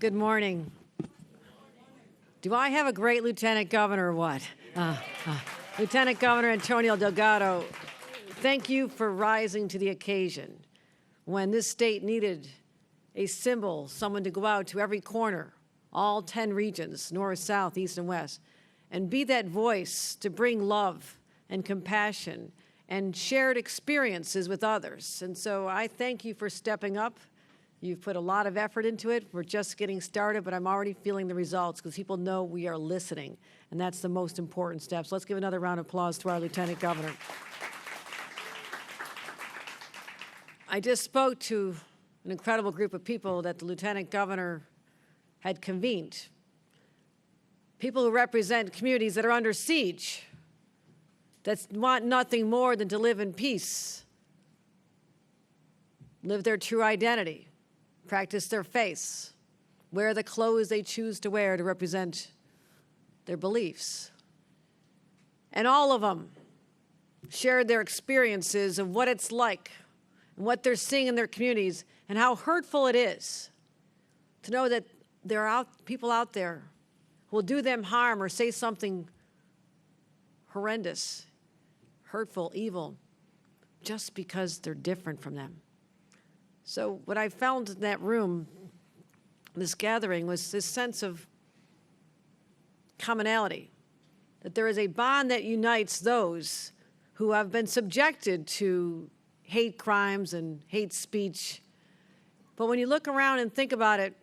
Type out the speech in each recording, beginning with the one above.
Good morning. Do I have a great lieutenant governor or what? Lieutenant Governor Antonio Delgado, thank you for rising to the occasion when this state needed a symbol, someone to go out to every corner, all 10 regions, north, south, east, and west, and be that voice to bring love and compassion and shared experiences with others. And so I thank you for stepping up. You've put a lot of effort into it. We're just getting started, but I'm already feeling the results because people know we are listening, and that's the most important step. So let's give another round of applause to our Lieutenant Governor. I just spoke to an incredible group of people that the Lieutenant Governor had convened. People who represent communities that are under siege, that want nothing more than to live in peace, live their true identity, practice their faith, wear the clothes they choose to wear to represent their beliefs. And all of them shared their experiences of what it's like and what they're seeing in their communities and how hurtful it is to know that there are people out there who will do them harm or say something horrendous, hurtful, evil, just because they're different from them. So what I found in that room, this gathering, was this sense of commonality, that there is a bond that unites those who have been subjected to hate crimes and hate speech. But when you look around and think about it,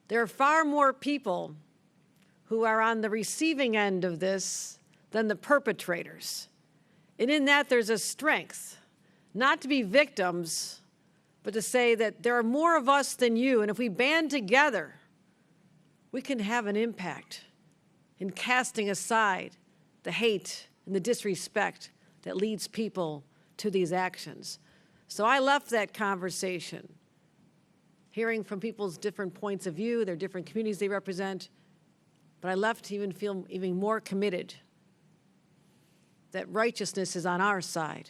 there are far more people who are on the receiving end of this than the perpetrators. And in that, there's a strength, not to be victims, but to say that there are more of us than you, and if we band together, we can have an impact in casting aside the hate and the disrespect that leads people to these actions. So I left that conversation hearing from people's different points of view, their different communities they represent, but I left to even feel even more committed that righteousness is on our side,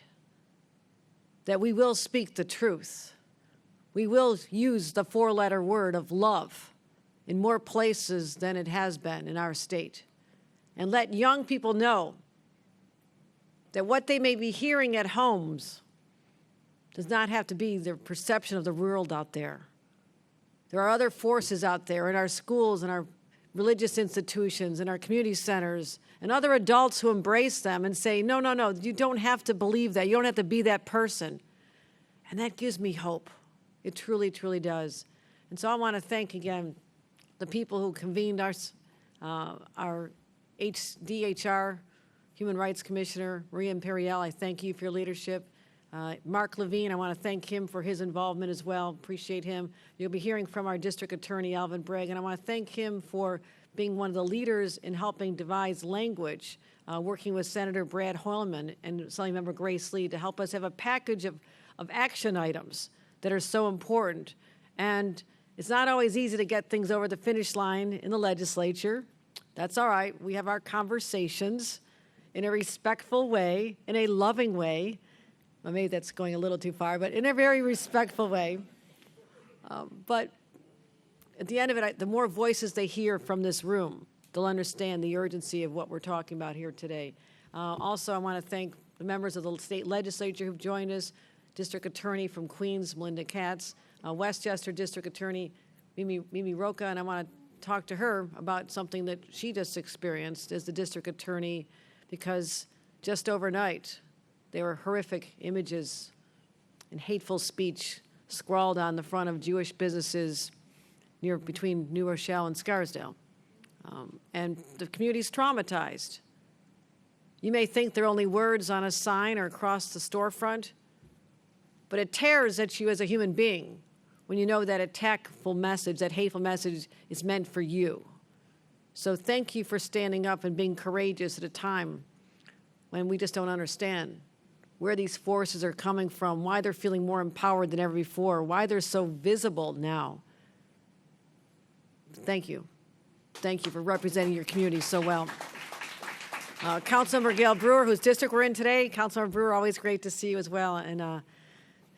that we will speak the truth. We will use the four-letter word of love in more places than it has been in our state, and let young people know that what they may be hearing at homes does not have to be their perception of the world out there. There are other forces out there in our schools and our religious institutions and our community centers and other adults who embrace them and say, no, no, no, you don't have to believe that. You don't have to be that person. And that gives me hope. It truly, truly does. And so I want to thank again the people who convened our DHR, Human Rights Commissioner, Maria Imperial. I thank you for your leadership. Mark Levine, I want to thank him for his involvement as well. Appreciate him. You'll be hearing from our District Attorney, Alvin Bragg, and I want to thank him for being one of the leaders in helping devise language, working with Senator Brad Hoylman and Assemblymember Grace Lee to help us have a package of action items that are so important. And it's not always easy to get things over the finish line in the legislature. That's all right. We have our conversations in a respectful way, in a loving way. Well, maybe that's going a little too far, but in a very respectful way. But at the end of it, the more voices they hear from this room, they'll understand the urgency of what we're talking about here today. Also, I want to thank the members of the state legislature who've joined us, District Attorney from Queens, Melinda Katz, Westchester District Attorney, Mimi Roca, and I want to talk to her about something that she just experienced as the District Attorney, because just overnight, there were horrific images and hateful speech scrawled on the front of Jewish businesses between New Rochelle and Scarsdale. And the community's traumatized. You may think they're only words on a sign or across the storefront, but it tears at you as a human being when you know that attackful message, that hateful message is meant for you. So thank you for standing up and being courageous at a time when we just don't understand where these forces are coming from, why they're feeling more empowered than ever before, why they're so visible now. Thank you. Thank you for representing your community so well. Councilmember Gail Brewer, whose district we're in today. Councilmember Brewer, always great to see you as well. And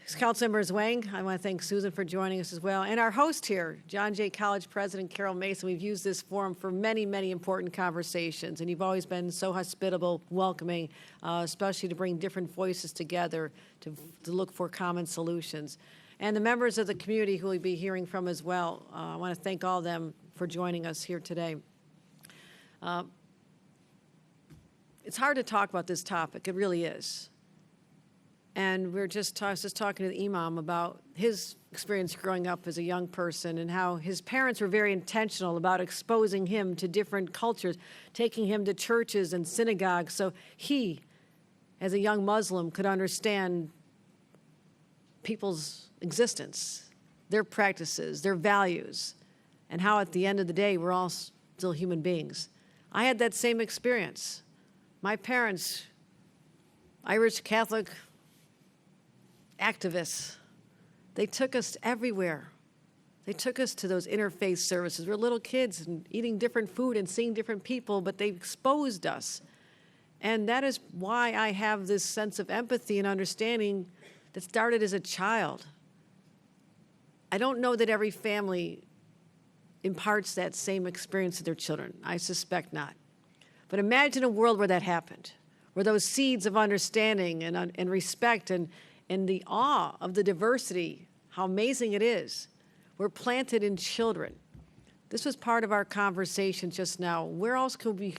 Councilmembers Wang, I want to thank Susan for joining us as well, and our host here, John Jay College President Carol Mason. We've used this forum for many, many important conversations, and you've always been so hospitable, welcoming, especially to bring different voices together to look for common solutions. And the members of the community who we'll be hearing from as well, I want to thank all of them for joining us here today. It's hard to talk about this topic, it really is. And I was just talking to the imam about his experience growing up as a young person and how his parents were very intentional about exposing him to different cultures, taking him to churches and synagogues so he, as a young Muslim, could understand people's existence, their practices, their values, and how at the end of the day we're all still human beings. I had that same experience. My parents, Irish Catholic activists, they took us everywhere. They took us to those interfaith services. We were little kids and eating different food and seeing different people, but they exposed us. And that is why I have this sense of empathy and understanding that started as a child. I don't know that every family imparts that same experience to their children. I suspect not. But imagine a world where that happened, where those seeds of understanding and respect and the awe of the diversity, how amazing it is, were planted in children. This was part of our conversation just now. Where else could we be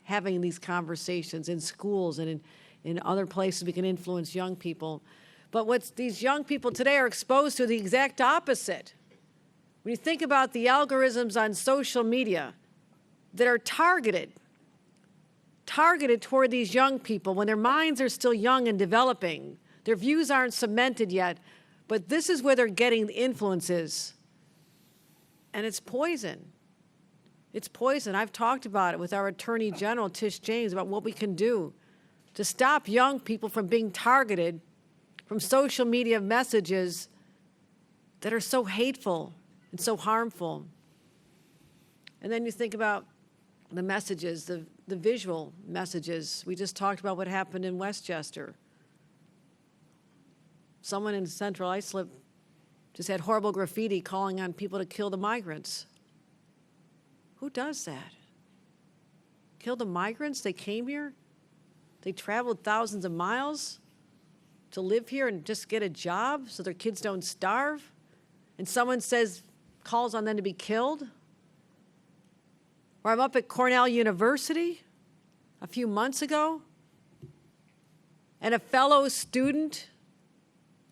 having these conversations? In schools and in other places we can influence young people. But what these young people today are exposed to the exact opposite. When you think about the algorithms on social media that are targeted toward these young people when their minds are still young and developing, their views aren't cemented yet, but this is where they're getting the influences. And it's poison. It's poison. I've talked about it with our Attorney General, Tish James, about what we can do to stop young people from being targeted from social media messages that are so hateful and so harmful. And then you think about the messages, the visual messages. We just talked about what happened in Westchester. Someone in Central Islip just had horrible graffiti calling on people to kill the migrants. Who does that? Kill the migrants? They came here? They traveled thousands of miles to live here and just get a job so their kids don't starve? And someone calls on them to be killed? Or I'm up at Cornell University a few months ago, and a fellow student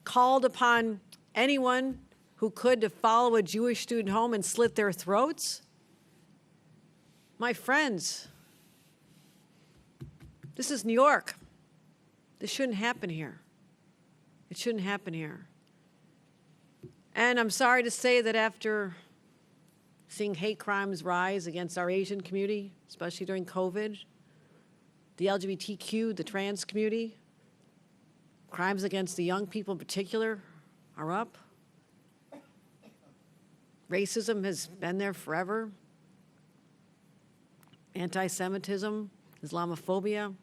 called upon anyone who could to follow a Jewish student home and slit their throats? My friends, this is New York. This shouldn't happen here. It shouldn't happen here. And I'm sorry to say that after seeing hate crimes rise against our Asian community, especially during COVID, the LGBTQ, the trans community, crimes against the young people in particular are up. Racism has been there forever. Anti-Semitism, Islamophobia.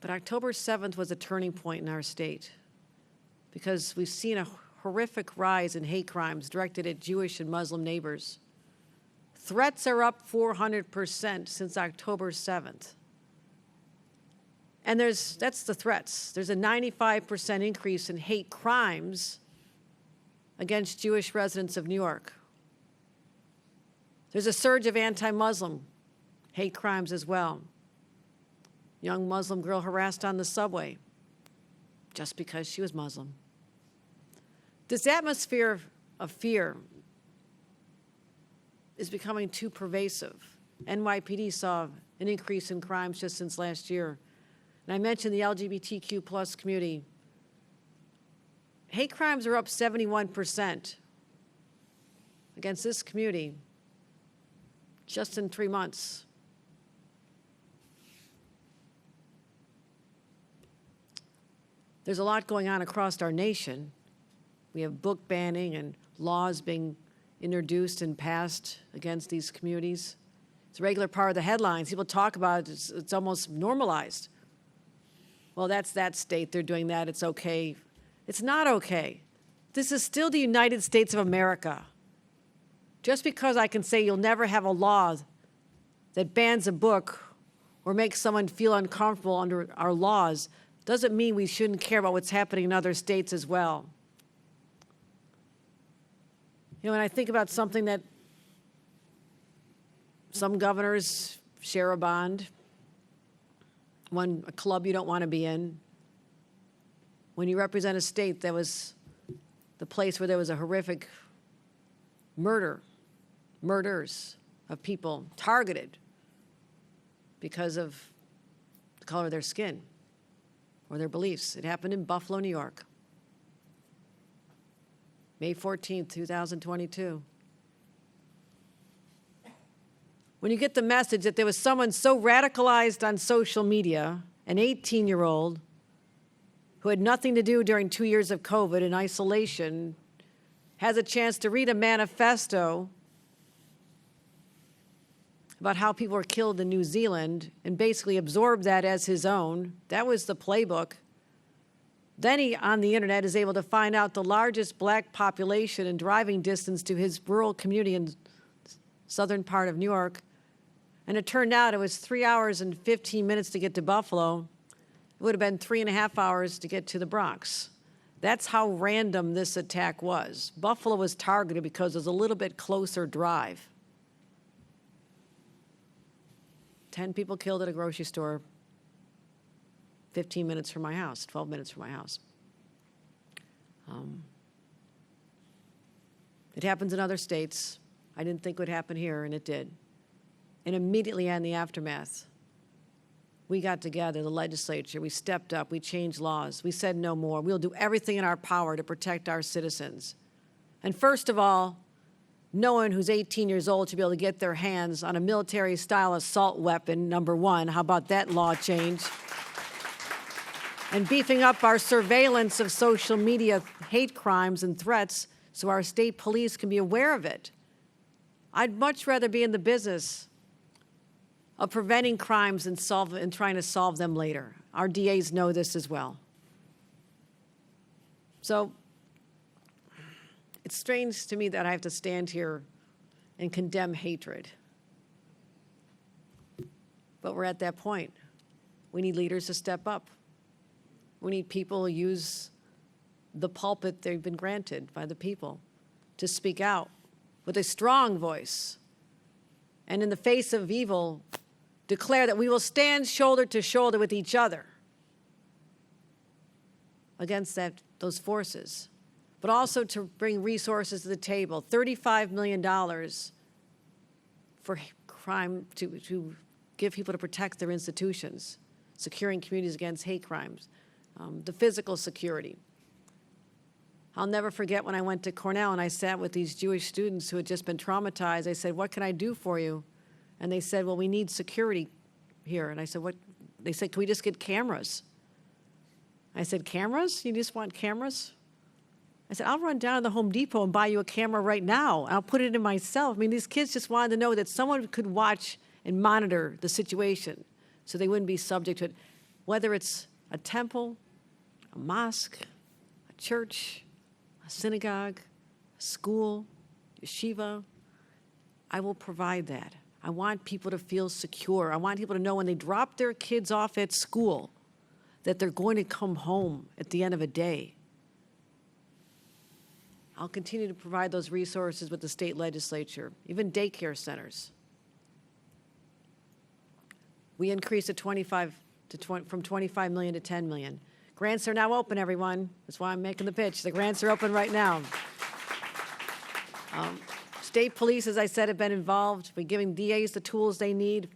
But October 7th was a turning point in our state because we've seen a horrific rise in hate crimes directed at Jewish and Muslim neighbors. Threats are up 400% since October 7th. And that's the threats. There's a 95% increase in hate crimes against Jewish residents of New York. There's a surge of anti-Muslim hate crimes as well. Young Muslim girl harassed on the subway just because she was Muslim. This atmosphere of fear is becoming too pervasive. NYPD saw an increase in crimes just since last year. And I mentioned the LGBTQ plus community. Hate crimes are up 71% against this community just in 3 months. There's a lot going on across our nation. We have book banning and laws being introduced and passed against these communities. It's a regular part of the headlines. People talk about it. It's almost normalized. well, that's that state, they're doing that, it's okay. It's not okay. This is still the United States of America. Just because I can say you'll never have a law that bans a book or makes someone feel uncomfortable under our laws doesn't mean we shouldn't care about what's happening in other states as well. You know, when I think about something that some governors share a bond, a club you don't want to be in. When you represent a state that was the place where there was a horrific murders of people targeted because of the color of their skin or their beliefs. It happened in Buffalo, New York, May 14th, 2022. When you get the message that there was someone so radicalized on social media, an 18-year-old who had nothing to do during 2 years of COVID in isolation, has a chance to read a manifesto about how people were killed in New Zealand and basically absorb that as his own. That was the playbook. Then he, on the internet, is able to find out the largest black population in driving distance to his rural community in southern part of New York. And it turned out it was 3 hours and 15 minutes to get to Buffalo. It would have been 3.5 hours to get to the Bronx. That's how random this attack was. Buffalo was targeted because it was a little bit closer drive. 10 people killed at a grocery store, 15 minutes from my house, 12 minutes from my house. It happens in other states. I didn't think it would happen here, and it did. And immediately in the aftermath, we got together, the legislature, we stepped up, we changed laws, we said no more. We'll do everything in our power to protect our citizens. And first of all, no one who's 18 years old should be able to get their hands on a military-style assault weapon, number one. How about that law change? And beefing up our surveillance of social media hate crimes and threats so our state police can be aware of it. I'd much rather be in the business of preventing crimes and trying to solve them later. Our DAs know this as well. So it's strange to me that I have to stand here and condemn hatred. But we're at that point. We need leaders to step up. We need people who use the pulpit they've been granted by the people to speak out with a strong voice. And in the face of evil, declare that we will stand shoulder to shoulder with each other against those forces, but also to bring resources to the table. $35 million for crime, to give people to protect their institutions, securing communities against hate crimes, the physical security. I'll never forget when I went to Cornell and I sat with these Jewish students who had just been traumatized. I said, "What can I do for you?" And they said, "Well, we need security here." And I said, "What?" They said, "Can we just get cameras?" I said, "Cameras? You just want cameras?" I said, "I'll run down to the Home Depot and buy you a camera right now. I'll put it in myself." I mean, these kids just wanted to know that someone could watch and monitor the situation so they wouldn't be subject to it. Whether it's a temple, a mosque, a church, a synagogue, a school, yeshiva, I will provide that. I want people to feel secure. I want people to know when they drop their kids off at school that they're going to come home at the end of a day. I'll continue to provide those resources with the state legislature, even daycare centers. We increased it from 25 million to 10 million. Grants are now open, everyone. That's why I'm making the pitch. The grants are open right now. State police, as I said, have been involved. We're giving DAs the tools they need.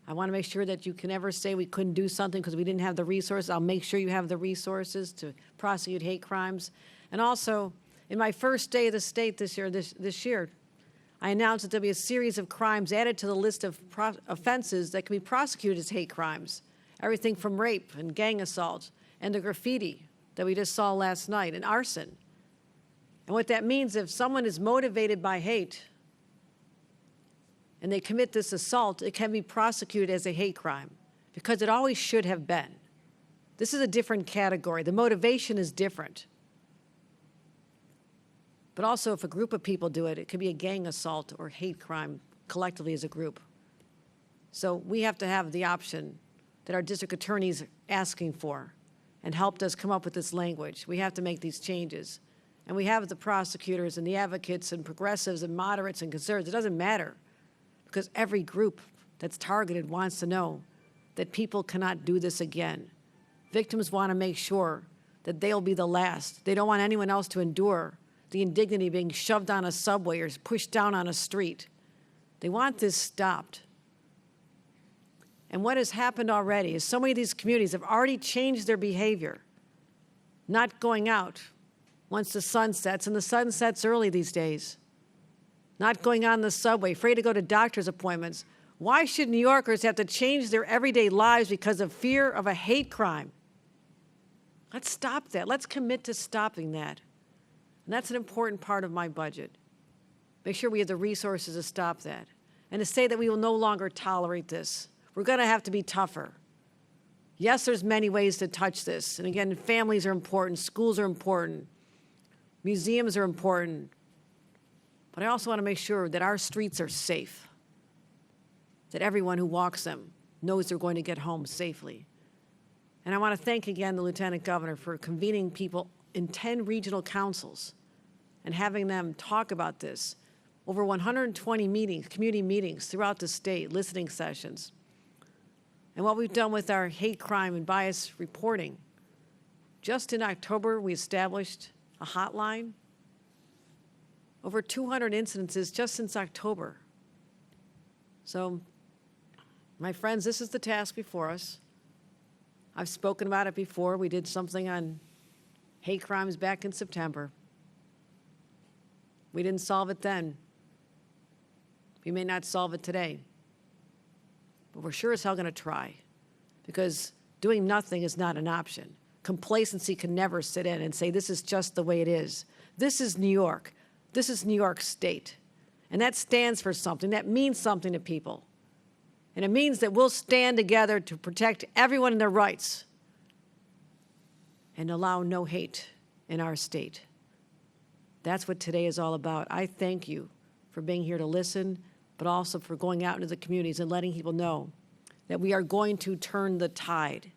I want to make sure that you can never say we couldn't do something because we didn't have the resources. I'll make sure you have the resources to prosecute hate crimes. And also, in my first day of the state this year, I announced that there'll be a series of crimes added to the list of offenses that can be prosecuted as hate crimes. Everything from rape and gang assault and the graffiti that we just saw last night and arson. And what that means, if someone is motivated by hate and they commit this assault, it can be prosecuted as a hate crime because it always should have been. This is a different category. The motivation is different. But also, if a group of people do it, it could be a gang assault or hate crime collectively as a group. So we have to have the option that our district attorney's asking for and helped us come up with this language. We have to make these changes. And we have the prosecutors and the advocates and progressives and moderates and conservatives. It doesn't matter, because every group that's targeted wants to know that people cannot do this again. Victims want to make sure that they'll be the last. They don't want anyone else to endure the indignity of being shoved on a subway or pushed down on a street. They want this stopped. And what has happened already is so many of these communities have already changed their behavior, not going out once the sun sets, and the sun sets early these days, not going on the subway, afraid to go to doctor's appointments. Why should New Yorkers have to change their everyday lives because of fear of a hate crime? Let's stop that. Let's commit to stopping that. And that's an important part of my budget. Make sure we have the resources to stop that. And to say that we will no longer tolerate this. We're going to have to be tougher. Yes, there's many ways to touch this. And again, families are important, schools are important, museums are important. But I also want to make sure that our streets are safe, that everyone who walks them knows they're going to get home safely. And I want to thank again the Lieutenant Governor for convening people in 10 regional councils and having them talk about this. Over 120 meetings, community meetings throughout the state, listening sessions. And what we've done with our hate crime and bias reporting. Just in October, we established a hotline. Over 200 incidences just since October. So, my friends, this is the task before us. I've spoken about it before. We did something on hate crimes back in September. We didn't solve it then. We may not solve it today. But we're sure as hell going to try, because doing nothing is not an option. Complacency can never sit in and say, this is just the way it is. This is New York. This is New York State. And that stands for something. That means something to people. And it means that we'll stand together to protect everyone and their rights and allow no hate in our state. That's what today is all about. I thank you for being here to listen, but also for going out into the communities and letting people know that we are going to turn the tide.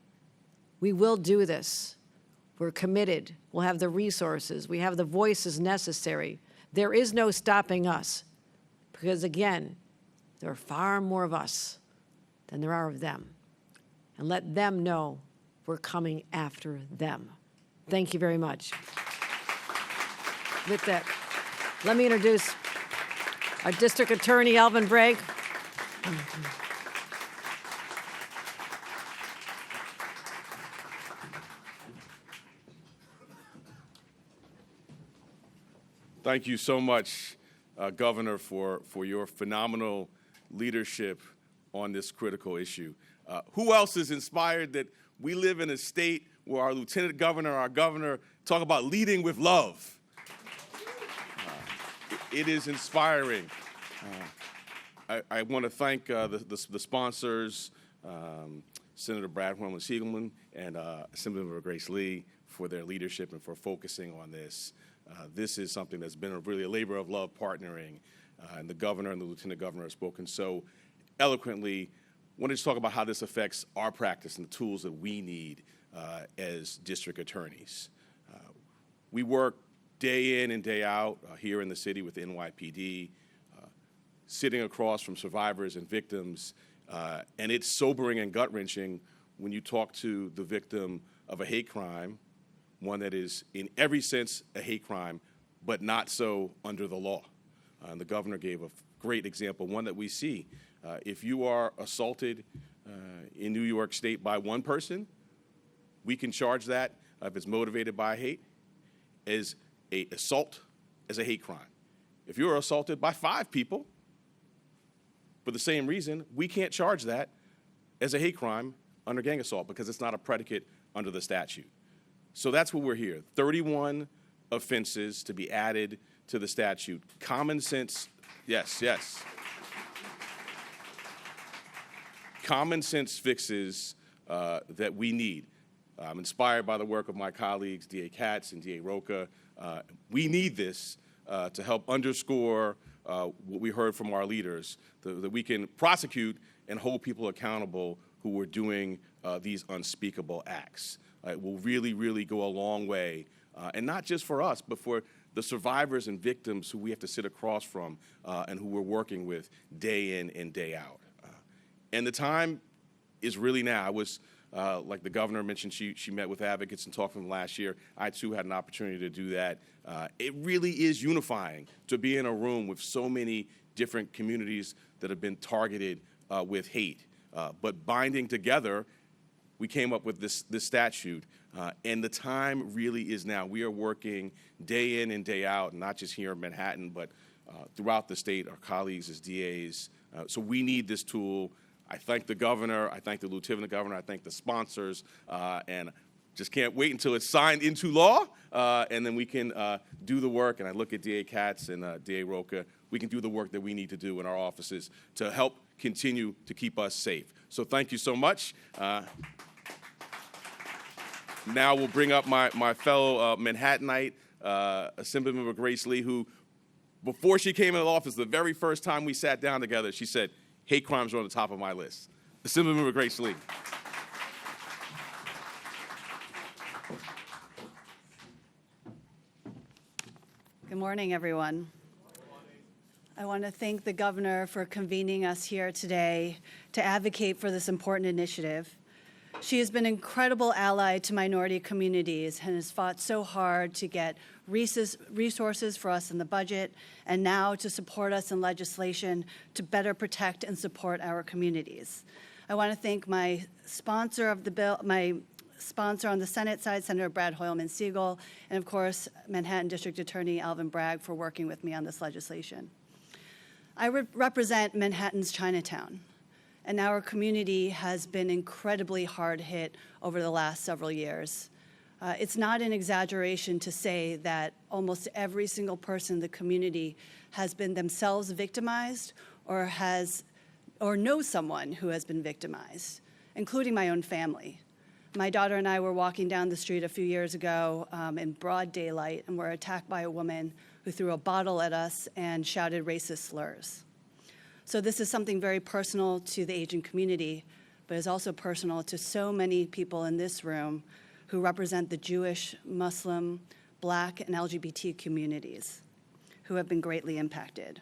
We will do this. We're committed. We'll have the resources. We have the voices necessary. There is no stopping us, because again, there are far more of us than there are of them. And let them know we're coming after them. Thank you very much. With that, let me introduce our District Attorney, Alvin Bragg. Thank you so much, Governor, for your phenomenal leadership on this critical issue. Who else is inspired that we live in a state where our Lieutenant Governor, our Governor, talk about leading with love? It is inspiring. I want to thank the sponsors, Senator Brad Siegelman and Assemblymember Grace Lee, for their leadership and for focusing on this. This is something that's been really a labor of love partnering, and the Governor and the Lieutenant Governor have spoken so eloquently. I wanted to talk about how this affects our practice and the tools that we need as district attorneys. We work day in and day out here in the city with NYPD, sitting across from survivors and victims, and it's sobering and gut-wrenching when you talk to the victim of a hate crime, one that is in every sense a hate crime, but not so under the law. And the Governor gave a great example, one that we see. If you are assaulted in New York State by one person, we can charge that, if it's motivated by hate, as an assault as a hate crime. If you're assaulted by 5 people for the same reason, we can't charge that as a hate crime under gang assault because it's not a predicate under the statute. So that's what we're here. 31 offenses to be added to the statute. Common sense, yes. Common sense fixes that we need. I'm inspired by the work of my colleagues, DA Katz and DA Rocha. We need this to help underscore what we heard from our leaders, that we can prosecute and hold people accountable who are doing these unspeakable acts. It will really, really go a long way, and not just for us, but for the survivors and victims who we have to sit across from and who we're working with day in and day out. And the time is really now. I was, like the governor mentioned, she met with advocates and talked from last year. I, too, had an opportunity to do that. It really is unifying to be in a room with so many different communities that have been targeted with hate. But binding together, we came up with this statute, and the time really is now. We are working day in and day out, not just here in Manhattan, but throughout the state, our colleagues as DAs. So we need this tool. I thank the governor, I thank the lieutenant governor, I thank the sponsors, and just can't wait until it's signed into law, and then we can do the work. And I look at DA Katz and DA Rocha. We can do the work that we need to do in our offices to help continue to keep us safe. So thank you so much. Now we'll bring up my fellow Manhattanite, Assemblymember Grace Lee, who, before she came into office, the very first time we sat down together, she said, hate crimes are on the top of my list. Assemblymember Grace Lee. Good morning, everyone. I want to thank the governor for convening us here today to advocate for this important initiative. She has been an incredible ally to minority communities and has fought so hard to get resources for us in the budget and now to support us in legislation to better protect and support our communities. I want to thank my sponsor of the bill, my sponsor on the Senate side, Senator Brad Hoylman-Siegel, and of course, Manhattan District Attorney Alvin Bragg for working with me on this legislation. I represent Manhattan's Chinatown, and our community has been incredibly hard hit over the last several years. It's not an exaggeration to say that almost every single person in the community has been themselves victimized or knows someone who has been victimized, including my own family. My daughter and I were walking down the street a few years ago in broad daylight and were attacked by a woman who threw a bottle at us and shouted racist slurs. So this is something very personal to the Asian community, but is also personal to so many people in this room who represent the Jewish, Muslim, Black, and LGBT communities who have been greatly impacted.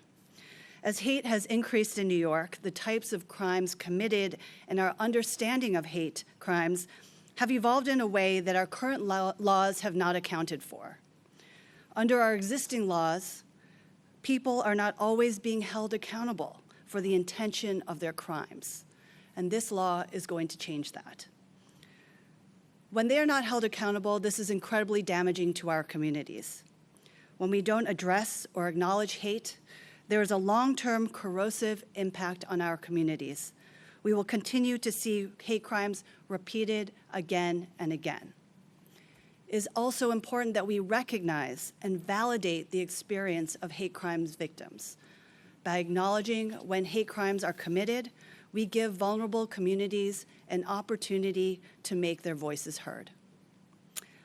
As hate has increased in New York, the types of crimes committed and our understanding of hate crimes have evolved in a way that our current laws have not accounted for. Under our existing laws, people are not always being held accountable for the intention of their crimes, and this law is going to change that. When they are not held accountable, this is incredibly damaging to our communities. When we don't address or acknowledge hate, there is a long-term corrosive impact on our communities. We will continue to see hate crimes repeated again and again. It is also important that we recognize and validate the experience of hate crimes victims. By acknowledging when hate crimes are committed, we give vulnerable communities an opportunity to make their voices heard.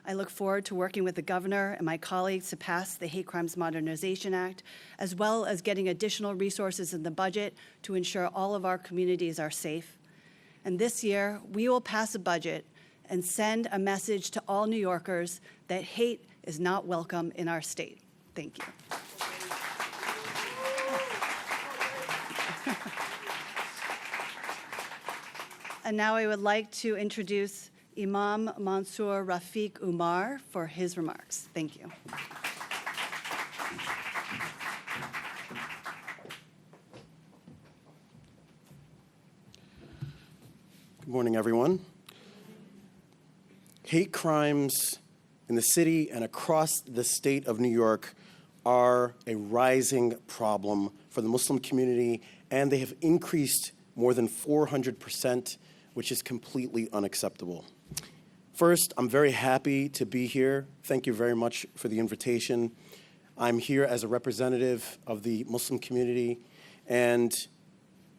I look forward to working with the governor and my colleagues to pass the Hate Crimes Modernization Act, as well as getting additional resources in the budget to ensure all of our communities are safe. And this year, we will pass a budget and send a message to all New Yorkers that hate is not welcome in our state. Thank you. And now I would like to introduce Imam Mansour Rafiq Umar for his remarks. Thank you. Good morning, everyone. Hate crimes in the city and across the state of New York are a rising problem for the Muslim community, and they have increased more than 400%, which is completely unacceptable. First, I'm very happy to be here. Thank you very much for the invitation. I'm here as a representative of the Muslim community, and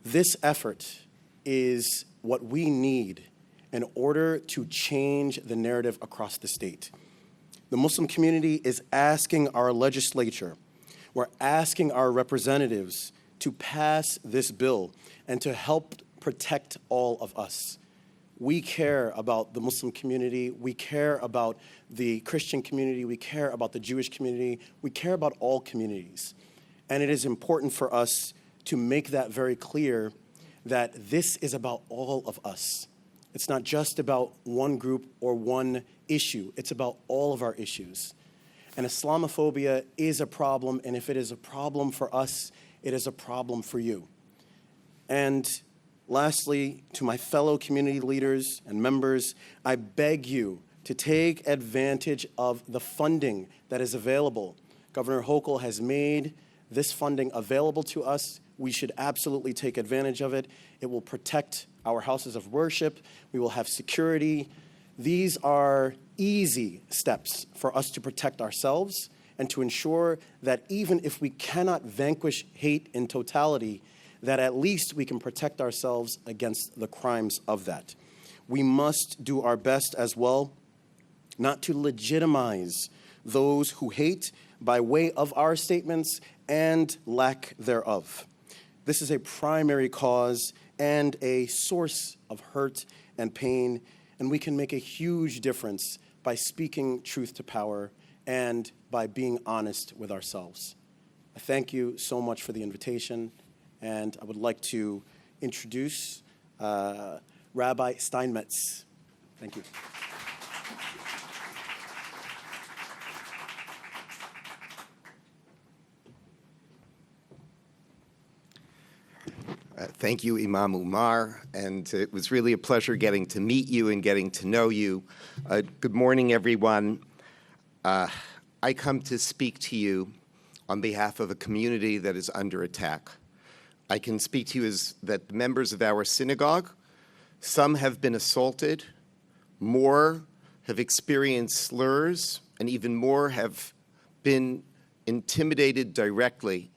this effort is what we need in order to change the narrative across the state. The Muslim community is asking our legislature, we're asking our representatives to pass this bill and to help protect all of us. We care about the Muslim community, we care about the Christian community, we care about the Jewish community, we care about all communities. And it is important for us to make that very clear that this is about all of us. It's not just about one group or one issue. It's about all of our issues. And Islamophobia is a problem, and if it is a problem for us, it is a problem for you. And lastly, to my fellow community leaders and members, I beg you to take advantage of the funding that is available. Governor Hochul has made this funding available to us. We should absolutely take advantage of it. It will protect our houses of worship. We will have security. These are easy steps for us to protect ourselves and to ensure that even if we cannot vanquish hate in totality, that at least we can protect ourselves against the crimes of that. We must do our best as well not to legitimize those who hate by way of our statements and lack thereof. This is a primary cause and a source of hurt and pain, and we can make a huge difference by speaking truth to power and by being honest with ourselves. I thank you so much for the invitation, and I would like to introduce Rabbi Steinmetz. Thank you. Thank you, Imam Umar, and it was really a pleasure getting to meet you and getting to know you. Good morning, everyone. I come to speak to you on behalf of a community that is under attack. I can speak to you as that the members of our synagogue, some have been assaulted, more have experienced slurs, and even more have been intimidated directly.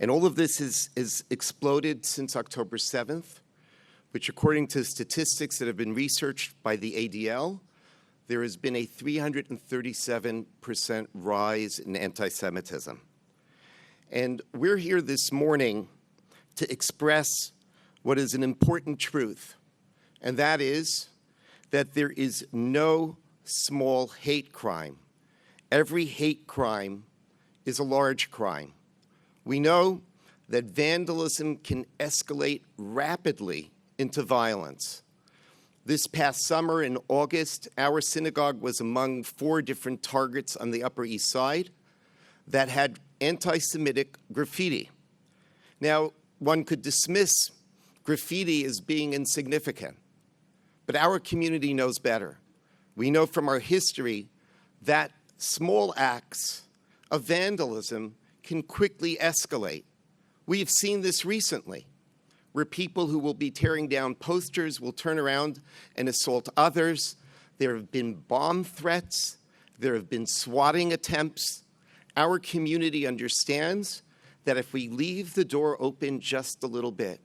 And all of this is exploded since October 7th, which according to statistics that have been researched by the ADL, there has been a 337% rise in anti-Semitism. And we're here this morning to express what is an important truth, and that is that there is no small hate crime. Every hate crime is a large crime. We know that vandalism can escalate rapidly into violence. This past summer in August, our synagogue was among 4 different targets on the Upper East Side that had anti-Semitic graffiti. Now, one could dismiss graffiti as being insignificant, but our community knows better. We know from our history that small acts of vandalism can quickly escalate. We have seen this recently, where people who will be tearing down posters will turn around and assault others. There have been bomb threats. There have been swatting attempts. Our community understands that if we leave the door open just a little bit,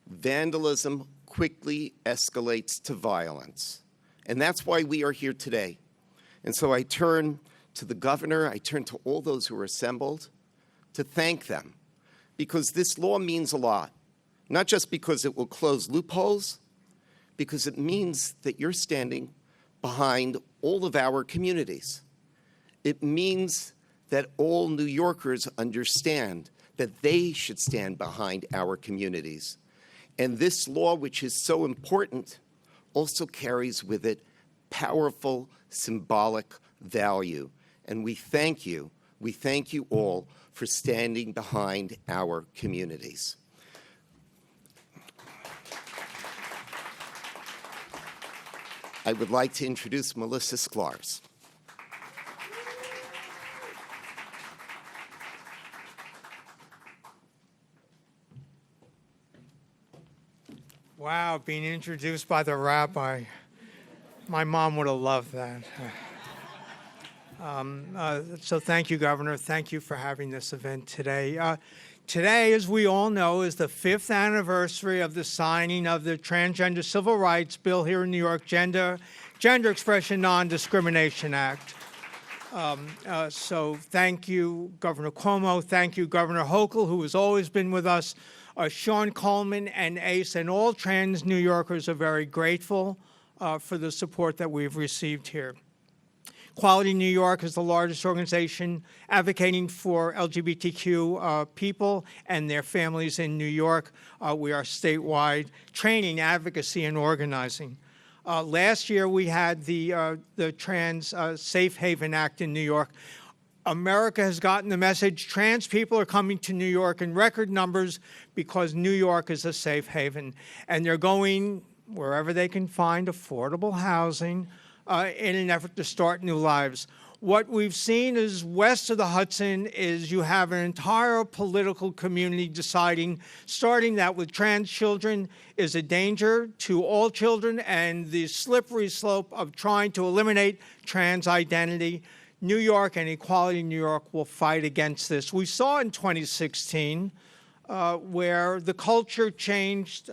vandalism quickly escalates to violence. And that's why we are here today. And so I turn to the governor, I turn to all those who are assembled to thank them, because this law means a lot, not just because it will close loopholes, because it means that you're standing behind all of our communities. It means that all New Yorkers understand that they should stand behind our communities. And this law, which is so important, also carries with it powerful symbolic value. And we thank you all for standing behind our communities. I would like to introduce Melissa Sklarz. Wow, being introduced by the rabbi. My mom would have loved that. So thank you, Governor. Thank you for having this event today. Today, as we all know, is the 5th anniversary of the signing of the Transgender Civil Rights Bill here in New York, Gender Expression Non-Discrimination Act. So thank you, Governor Cuomo. Thank you, Governor Hochul, who has always been with us. Sean Coleman and ACE and all trans New Yorkers are very grateful for the support that we've received here. Equality New York is the largest organization advocating for LGBTQ people and their families in New York. We are statewide training, advocacy, and organizing. Last year, we had the Trans Safe Haven Act in New York. America has gotten the message. Trans people are coming to New York in record numbers because New York is a safe haven. And they're going wherever they can find affordable housing in an effort to start new lives. What we've seen is west of the Hudson is you have an entire political community deciding, starting that with trans children is a danger to all children and the slippery slope of trying to eliminate trans identity. New York and Equality New York will fight against this. We saw in 2016 where the culture changed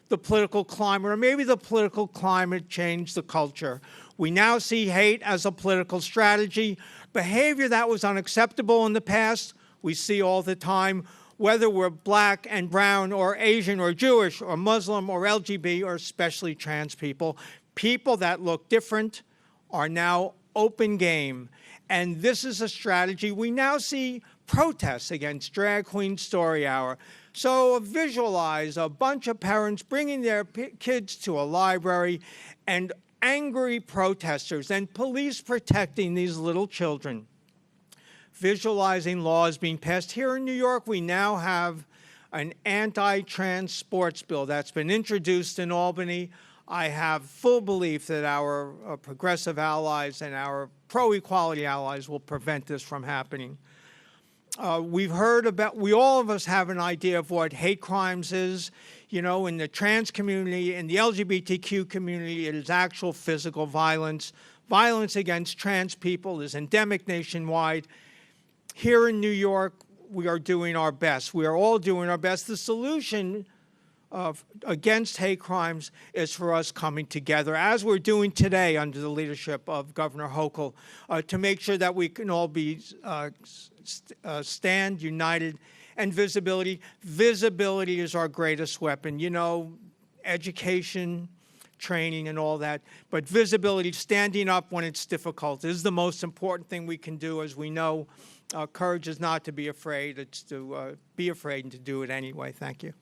the political climate, or maybe the political climate changed the culture. We now see hate as a political strategy. Behavior that was unacceptable in the past, we see all the time, whether we're black and brown or Asian or Jewish or Muslim or LGBT or especially trans people. People that look different are now open game. And this is a strategy. We now see protests against Drag Queen Story Hour. So visualize a bunch of parents bringing their kids to a library and angry protesters and police protecting these little children. Visualizing laws being passed. Here in New York, we now have an anti-trans sports bill that's been introduced in Albany. I have full belief that our progressive allies and our pro-equality allies will prevent this from happening. We've heard about, all of us have an idea of what hate crimes is. You know, in the trans community, in the LGBTQ community, it is actual physical violence. Violence against trans people is endemic nationwide. Here in New York, we are doing our best. We are all doing our best. The solution against hate crimes is for us coming together, as we're doing today under the leadership of Governor Hochul, to make sure that we can all be stand united. And visibility. Visibility is our greatest weapon. You know, education, training, and all that. But visibility, standing up when it's difficult, is the most important thing we can do. As we know, courage is not to be afraid. It's to be afraid and to do it anyway. Thank you.